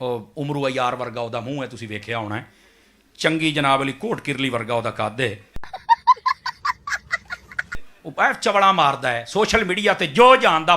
ਉਹ ਉਮਰੂ ਅਯਾਰ ਵਰਗਾ ਉਹਦਾ ਮੂੰਹ ਹੈ, ਤੁਸੀਂ ਵੇਖਿਆ ਹੋਣਾ, ਚੰਗੀ ਜਨਾਬ ਅਲੀ ਕੋਟ ਕਿਰਲੀ ਵਰਗਾ ਉਹਦਾ ਕੱਦ ਹੈ, ਉਹ ਐ ਚਵੜਾ ਮਾਰਦਾ ਹੈ ਸੋਸ਼ਲ ਮੀਡੀਆ ਤੇ ਜੋ ਜਾਣਦਾ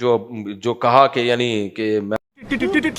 جو کہا کہ یعنی کہ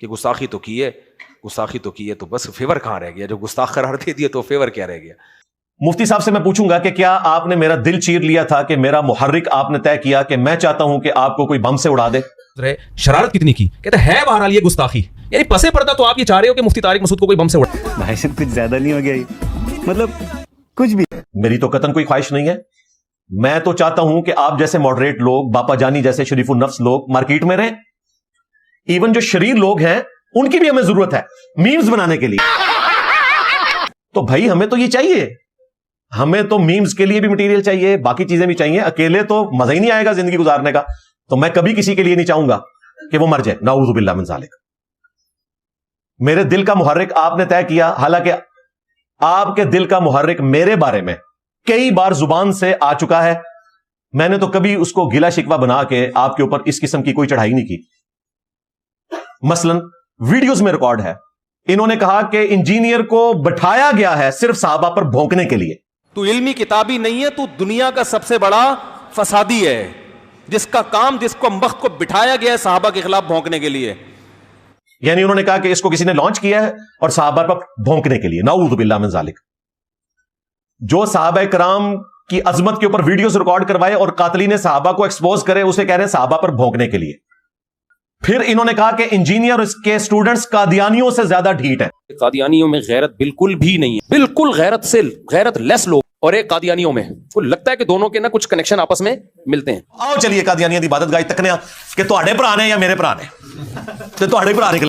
کہ گستاخی تو کی ہے, گستاخی تو کی ہے, تو بس فیور کہاں رہ گیا؟ جو گستاخ قرار دے دیا تو فیور کیا رہ گیا؟ مفتی صاحب سے میں پوچھوں گا کہ کیا آپ نے میرا دل چیر لیا تھا کہ میرا محرک آپ نے طے کیا کہ میں چاہتا ہوں کہ آپ کو کوئی بم سے اڑا دے؟ شرارت کتنی کی, کہتے ہے بہرحال یہ گستاخی, یعنی پسے پردہ تو آپ یہ چاہ رہے ہو کہ مفتی طارق مسعود کو کوئی بم سے اڑا. بھائی صاحب کچھ زیادہ نہیں ہو گیا یہ, مطلب کچھ بھی. میری تو قطعاً کوئی خواہش نہیں ہے. میں تو چاہتا ہوں کہ آپ جیسے ماڈریٹ لوگ, باپا جانی جیسے شریف النفس لوگ مارکیٹ میں رہیں. ایون جو شریر لوگ ہیں ان کی بھی ہمیں ضرورت ہے میمز بنانے کے لیے. تو بھائی ہمیں تو یہ چاہیے, ہمیں تو میمز کے لیے بھی مٹیریل چاہیے, باقی چیزیں بھی چاہیے. اکیلے تو مزہ ہی نہیں آئے گا زندگی گزارنے کا. تو میں کبھی کسی کے لیے نہیں چاہوں گا کہ وہ مر جائے, نعوذ باللہ من ذالک. میرے دل کا محرک آپ نے طے کیا, حالانکہ آپ کے دل کا محرک میرے بارے میں کئی بار زبان سے آ چکا ہے. میں نے تو کبھی اس کو گلا شکوہ بنا کے آپ کے اوپر اس قسم کی کوئی چڑھائی نہیں کی. مثلا ویڈیوز میں ریکارڈ ہے, انہوں نے کہا کہ انجینئر کو بٹھایا گیا ہے صرف صحابہ پر بھونکنے کے لیے. تو علمی کتابی نہیں ہے, تو دنیا کا سب سے بڑا فسادی ہے, جس کا کام, جس کو وقت کو بٹھایا گیا ہے صحابہ کے خلاف بھونکنے کے لیے. یعنی انہوں نے کہا کہ اس کو کسی نے لانچ کیا ہے اور صحابہ پر بھونکنے کے لیے. نعوذ باللہ من ذالک. جو صحابہ کرام کی عظمت کے اوپر ویڈیوز ریکارڈ کروائے اور قاتلین صحابہ کو ایکسپوز کرے, اسے کہہ رہے ہیں صحابہ پر بھونکنے کے لیے. پھر انہوں نے کہا کہ انجینئر اور اس کے اسٹوڈنٹس قادیانیوں سے زیادہ ڈھیٹ ہیں. قادیانیوں میں غیرت بالکل بھی نہیں ہے, بالکل غیرت لیس لوگ. اور ایک قادیانیوں میں کو لگتا ہے کہ دونوں کے نا کچھ کنیکشن آپس میں ملتے ہیں. آؤ چلیے قادیانیاں دی عبادت گاہ تکنے کہ تہاڈے بھرا نے یا میرے بھرا نے, تے تہاڈے بھرا نکلے.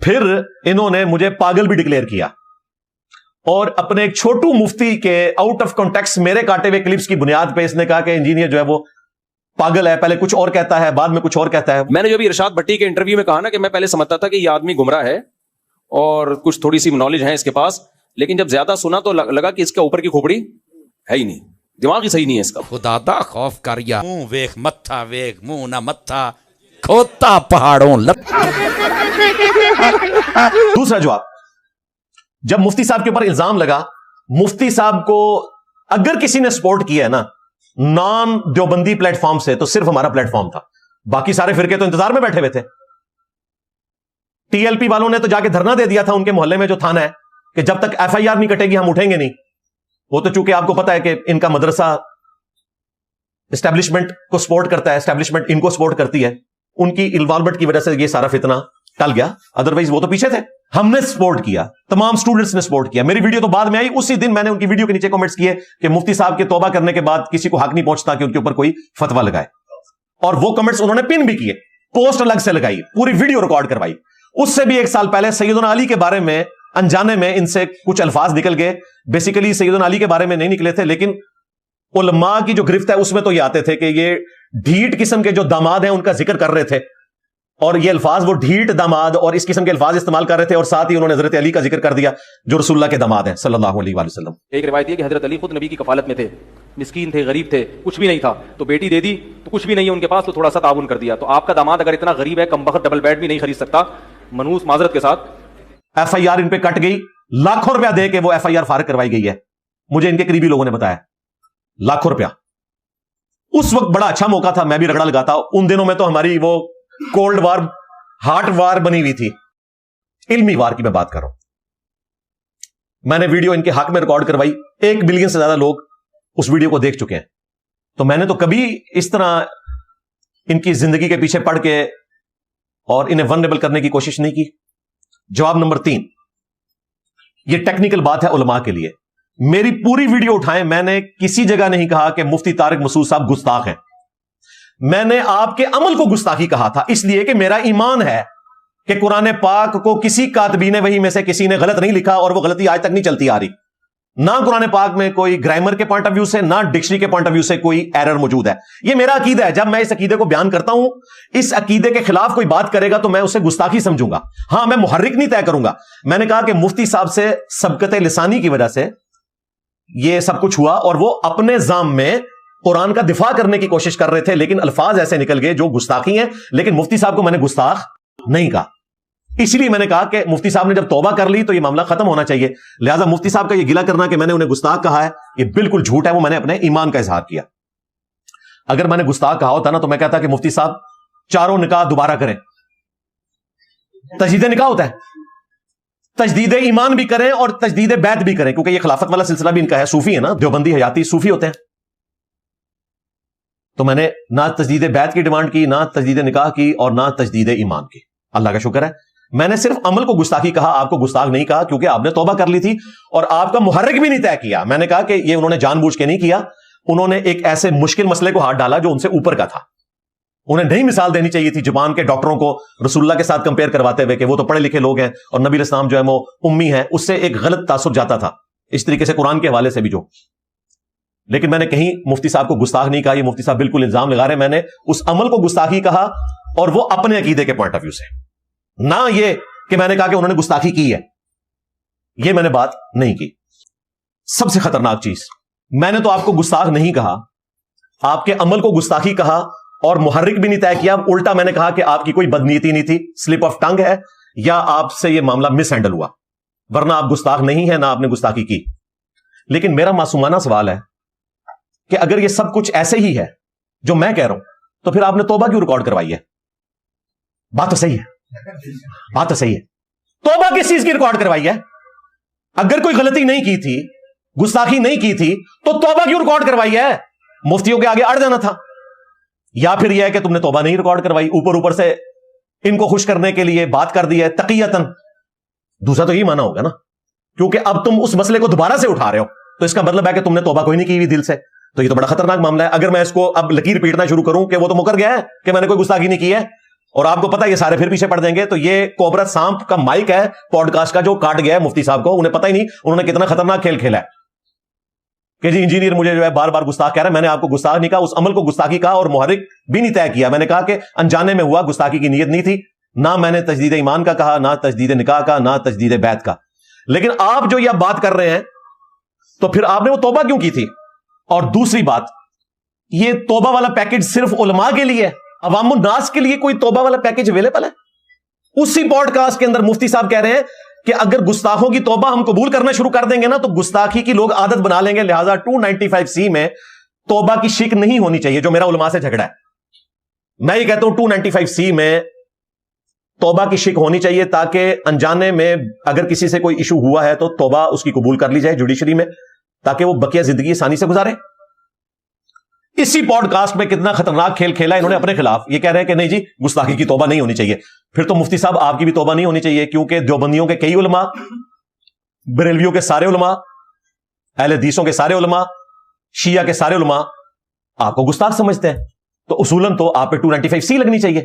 پھر انہوں نے مجھے پاگل بھی ڈکلیئر کیا, اور اپنے ایک چھوٹو مفتی کے آؤٹ آف کانٹیکسٹ میرے کاٹے ہوئے کلپس کی بنیاد پہ اس نے کہا کہ انجینئر جو ہے وہ پاگل ہے, پہلے کچھ اور کہتا ہے بعد میں کچھ اور کہتا ہے. میں نے جو بھی ارشاد بھٹی کے انٹرویو میں کہا نا کہ میں پہلے سمجھتا تھا کہ یہ آدمی گمراہ ہے اور کچھ تھوڑی سی نالج ہے اس کے پاس, لیکن جب زیادہ سنا تو لگا کہ اس کے اوپر کی کھوپڑی ہے ہی نہیں, دماغ ہی صحیح نہیں ہے اس کا. خدا دا خوف کر یا منہ ویخ متھا ویخ منہ نہ متھا کھوتا پہاڑوں دوسرا جواب, جب مفتی صاحب کے اوپر الزام لگا, مفتی صاحب کو اگر کسی نے سپورٹ کیا ہے نا نان دیوبندی پلیٹ فارم سے, تو صرف ہمارا پلیٹ فارم تھا. باقی سارے فرقے تو انتظار میں بیٹھے ہوئے تھے. ٹی ایل پی والوں نے تو جا کے دھرنا دے دیا تھا ان کے محلے میں جو تھانہ ہے کہ جب تک ایف آئی آر نہیں کٹے گی ہم اٹھیں گے نہیں. وہ تو چونکہ آپ کو پتا ہے کہ ان کا مدرسہ اسٹیبلشمنٹ کو سپورٹ کرتا ہے, اسٹیبلشمنٹ ان کو سپورٹ کرتی ہے, ان کی انوالومنٹ کی وجہ سے یہ سارا فتنہ ٹل گیا. ادروائز وہ تو پیچھے تھے. ہم نے سپورٹ کیا, تمام سٹوڈنٹس نے سپورٹ کیا. میری ویڈیو تو بعد میں آئی, اسی دن میں نے ان کی ویڈیو کے نیچے کمنٹس کیے کہ مفتی صاحب کے توبہ کرنے کے بعد کسی کو حق نہیں پہنچتا کہ ان کے اوپر کوئی فتویٰ لگائے. اور وہ کمنٹس انہوں نے پن بھی کیے, پوسٹ الگ سے لگائی, پوری ویڈیو ریکارڈ کروائی. اس سے بھی ایک سال پہلے سیدنا علی کے بارے میں انجانے میں ان سے کچھ الفاظ نکل گئے. بیسیکلی سیدنا علی کے بارے میں نہیں نکلے تھے, لیکن علماء کی جو گرفت ہے اس میں تو یہ آتے تھے کہ یہ ڈھیٹ قسم کے جو داماد ہیں ان کا ذکر کر رہے تھے, اور یہ الفاظ وہ ڈھیٹ داماد اور اس قسم کے الفاظ استعمال کر رہے تھے, اور ساتھ ہی انہوں نے حضرت علی کا ذکر کر دیا جو رسول اللہ کے داماد ہیں صلی اللہ علیہ وآلہ وسلم. ایک روایت یہ کہ حضرت علی خود نبی کی کفالت میں تھے, مسکین تھے, غریب تھے, کچھ بھی نہیں تھا, تو بیٹی دے دی تو کچھ بھی نہیں ہے ان کے پاس, تو تھوڑا سا تعاون کر دیا. تو آپ کا داماد اگر اتنا غریب ہے, کم بخت ڈبل بیڈ بھی نہیں خرید سکتا, منوس معذرت کے ساتھ ایف آئی آر ان پہ کٹ گئی, لاکھوں روپیہ دے کے وہ ایف آئی آر فارغ کروائی گئی ہے. مجھے ان کے قریبی لوگوں نے بتایا, لاکھوں روپیہ. اس وقت بڑا اچھا موقع تھا, میں بھی رگڑا لگاتا. ان دنوں میں تو ہماری وہ کولڈ وار, ہارٹ وار بنی ہوئی تھی, علمی وار کی میں بات کر رہا ہوں. میں نے ویڈیو ان کے حق میں ریکارڈ کروائی, 1 بلین سے زیادہ لوگ اس ویڈیو کو دیکھ چکے ہیں. تو میں نے تو کبھی اس طرح ان کی زندگی کے پیچھے پڑھ کے اور انہیں ونریبل کرنے کی کوشش نہیں کی. جواب نمبر 3, یہ ٹیکنیکل بات ہے علماء کے لیے. میری پوری ویڈیو اٹھائیں, میں نے کسی جگہ نہیں کہا کہ مفتی طارق مسعود صاحب گستاخ ہیں. میں نے آپ کے عمل کو گستاخی کہا تھا, اس لیے کہ میرا ایمان ہے کہ قرآن پاک کو کسی کاتبین وحی میں سے کسی نے غلط نہیں لکھا, اور وہ غلطی آج تک نہیں چلتی آ رہی. نہ قرآن پاک میں کوئی گرامر کے پوائنٹ آف ویو سے, نہ ڈکشنری کے پوائنٹ آف ویو سے کوئی ایرر موجود ہے. یہ میرا عقیدہ ہے. جب میں اس عقیدے کو بیان کرتا ہوں, اس عقیدے کے خلاف کوئی بات کرے گا تو میں اسے گستاخی سمجھوں گا. ہاں, میں محرک نہیں طے کروں گا. میں نے کہا کہ مفتی صاحب سے سبقت لسانی کی وجہ سے یہ سب کچھ ہوا, اور وہ اپنے ذام میں قرآن کا دفاع کرنے کی کوشش کر رہے تھے, لیکن الفاظ ایسے نکل گئے جو گستاخی ہیں. لیکن مفتی صاحب کو میں نے گستاخ نہیں کہا. اسی لیے میں نے کہا کہ مفتی صاحب نے جب توبہ کر لی تو یہ معاملہ ختم ہونا چاہیے. لہٰذا مفتی صاحب کا یہ گلہ کرنا کہ میں نے انہیں گستاخ کہا ہے یہ بالکل جھوٹ ہے. وہ میں نے اپنے ایمان کا اظہار کیا. اگر میں نے گستاخ کہا ہوتا نا تو میں کہتا کہ مفتی صاحب چاروں نکاح دوبارہ کریں. تجدید نکاح ہوتا ہے, تجدید ایمان بھی کریں اور تجدید بیعت بھی کریں, کیونکہ یہ خلافت والا سلسلہ بھی ان کا ہے. صوفی ہے نا, دیوبندی حیاتی صوفی ہوتے ہیں. تو میں نے نہ تجدید بیعت کی ڈیمانڈ کی, نہ تجدید نکاح کی, اور نہ تجدید ایمان کی. اللہ کا شکر ہے میں نے صرف عمل کو گستاخی کہا, آپ کو گستاخ نہیں کہا, کیونکہ آپ نے توبہ کر لی تھی اور آپ کا محرک بھی نہیں طے کیا. میں نے کہا کہ یہ انہوں نے جان بوجھ کے نہیں کیا, انہوں نے ایک ایسے مشکل مسئلے کو ہاتھ ڈالا جو ان سے اوپر کا تھا. انہیں نہیں مثال دینی چاہیے تھی جبان کے ڈاکٹروں کو رسول اللہ کے ساتھ کمپیئر کرواتے ہوئے کہ وہ تو پڑھے لکھے لوگ ہیں اور نبی علیہ السلام جو ہے وہ امی ہیں. اس سے ایک غلط تاثر جاتا تھا, اس طریقے سے قرآن کے حوالے سے بھی جو. لیکن میں نے کہیں مفتی صاحب کو گستاخ نہیں کہا, یہ مفتی صاحب بالکل الزام لگا رہے. میں نے اس عمل کو گستاخی کہا, اور وہ اپنے عقیدے کے پوائنٹ آف ویو سے, نہ یہ کہ میں نے کہا کہ انہوں نے گستاخی کی ہے. یہ میں نے بات نہیں کی. سب سے خطرناک چیز, میں نے تو آپ کو گستاخ نہیں کہا, آپ کے عمل کو گستاخی کہا اور محرک بھی نہیں طے کیا. الٹا میں نے کہا کہ آپ کی کوئی بدنیتی نہیں تھی, سلپ آف ٹنگ ہے, یا آپ سے یہ معاملہ مس ہینڈل ہوا, ورنہ آپ گستاخ نہیں ہے, نہ آپ نے گستاخی کی. لیکن میرا معصومانہ سوال ہے کہ اگر یہ سب کچھ ایسے ہی ہے جو میں کہہ رہا ہوں, تو پھر آپ نے توبہ کیوں ریکارڈ کروائی ہے؟ بات تو صحیح ہے, بات تو صحیح ہے. توبہ کس چیز کی ریکارڈ کروائی ہے؟ اگر کوئی غلطی نہیں کی تھی, گستاخی نہیں کی تھی, تو توبہ کیوں ریکارڈ کروائی ہے؟ مفتیوں کے آگے اڑ جانا تھا. یا پھر یہ ہے کہ تم نے توبہ نہیں ریکارڈ کروائی, اوپر سے ان کو خوش کرنے کے لیے بات کر دی ہے تقیتاً. دوسرا تو یہ مانا ہوگا نا, کیونکہ اب تم اس مسئلے کو دوبارہ سے اٹھا رہے ہو, تو اس کا مطلب ہے کہ تم نے توبہ کوئی نہیں کی ہوئی دل سے. تو یہ تو بڑا خطرناک معاملہ ہے. اگر میں اس کو اب لکیر پیٹنا شروع کروں کہ وہ تو مکر گیا ہے کہ میں نے کوئی گستاخی نہیں کی ہے, اور آپ کو پتا یہ سارے پھر پیچھے پڑ جائیں گے, تو یہ کوبرا سانپ کا مائک ہے پوڈ کاسٹ کا جو کاٹ گیا ہے مفتی صاحب کو. انہیں پتہ ہی نہیں انہوں نے کتنا خطرناک کھیل کھیلا ہے کہ جی انجینئر مجھے جو ہے بار بار گستاخ کہہ رہا ہے. میں نے آپ کو گستاخ نہیں کہا, اس عمل کو گستاخی کہا اور محرک بھی نہیں طے کیا. میں نے کہا کہ انجانے میں ہوا, گستاخی کی نیت نہیں تھی. نہ میں نے تجدید ایمان کا کہا, نہ تجدید نکاح کا, نہ تجدید بیعت کا. لیکن آپ جو یہ بات کر رہے ہیں, تو پھر آپ نے وہ توبہ کیوں کی تھی؟ اور دوسری بات, یہ توبہ والا پیکج صرف علماء کے لیے ہے, عوام الناس کے لیے کوئی توبہ والا پیکج اویلیبل ہے؟ اسی پوڈ کاسٹ کے اندر مفتی صاحب کہہ رہے ہیں کہ اگر گستاخوں کی توبہ ہم قبول کرنا شروع کر دیں گے نا, تو گستاخی کی لوگ عادت بنا لیں گے. لہذا 295C میں توبہ کی شک نہیں ہونی چاہیے, جو میرا علماء سے جھگڑا ہے. میں یہ کہتا ہوں 295C میں توبہ کی شک ہونی چاہیے, تاکہ انجانے میں اگر کسی سے کوئی ایشو ہوا ہے تو توبہ اس کی قبول کر لی جائے جوڈیشری میں, تاکہ وہ بقیہ زندگی آسانی سے گزارے. اسی پوڈ کاسٹ میں کتنا خطرناک کھیل کھیلا انہوں نے اپنے خلاف. یہ کہہ رہے ہیں کہ نہیں جی گستاخی کی توبہ نہیں ہونی چاہیے. پھر تو مفتی صاحب آپ کی بھی توبہ نہیں ہونی چاہیے, کیونکہ دیوبندیوں کے کئی علماء, بریلویوں کے سارے علماء, اہل حدیثوں کے سارے علماء, شیعہ کے سارے علماء آپ کو گستاخ سمجھتے ہیں. تو اصولاً تو آپ پہ 295C لگنی چاہیے,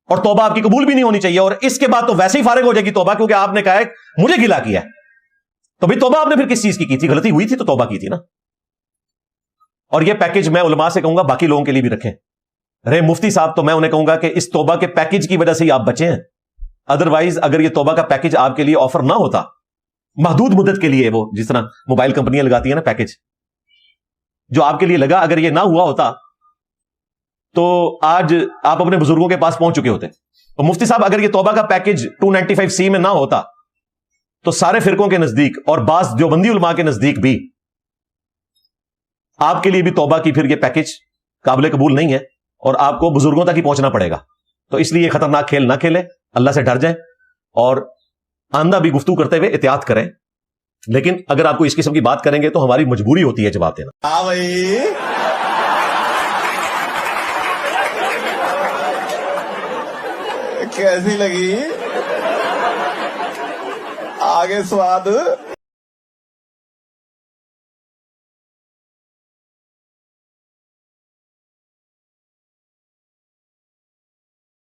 اور توبہ آپ کی قبول بھی نہیں ہونی چاہیے. اور اس کے بعد تو ویسے ہی فارغ ہو جائے گی توبہ, کیونکہ آپ نے کہا ہے مجھے گلا کیا ہے. تو بھائی توبہ آپ نے پھر کس چیز کی تھی؟ غلطی ہوئی تھی تو توبہ کی تھی نا. اور یہ پیکج میں علماء سے کہوں گا باقی لوگوں کے لیے بھی رکھیں. رہے مفتی صاحب, تو میں انہیں کہوں گا کہ اس توبہ کے پیکج کی وجہ سے ہی آپ بچے ہیں. ادروائز اگر یہ توبہ کا پیکج آپ کے لیے آفر نہ ہوتا, محدود مدت کے لیے, وہ جس طرح موبائل کمپنیاں لگاتی ہیں نا پیکج, جو آپ کے لیے لگا, اگر یہ نہ ہوا ہوتا تو آج آپ اپنے بزرگوں کے پاس پہنچ چکے ہوتے. اور مفتی صاحب اگر یہ توبہ کا پیکج 295C میں نہ ہوتا, تو سارے فرقوں کے نزدیک اور بعض دیوبندی علماء کے نزدیک بھی آپ کے لیے بھی توبہ کی پھر یہ پیکج قابل قبول نہیں ہے, اور آپ کو بزرگوں تک ہی پہنچنا پڑے گا. تو اس لیے یہ خطرناک کھیل نہ کھیلیں, اللہ سے ڈر جائیں, اور آئندہ بھی گفتگو کرتے ہوئے احتیاط کریں. لیکن اگر آپ کو اس قسم کی بات کریں گے تو ہماری مجبوری ہوتی ہے جواب دینا. ہاں بھائی, کیسی لگی آگے سواد؟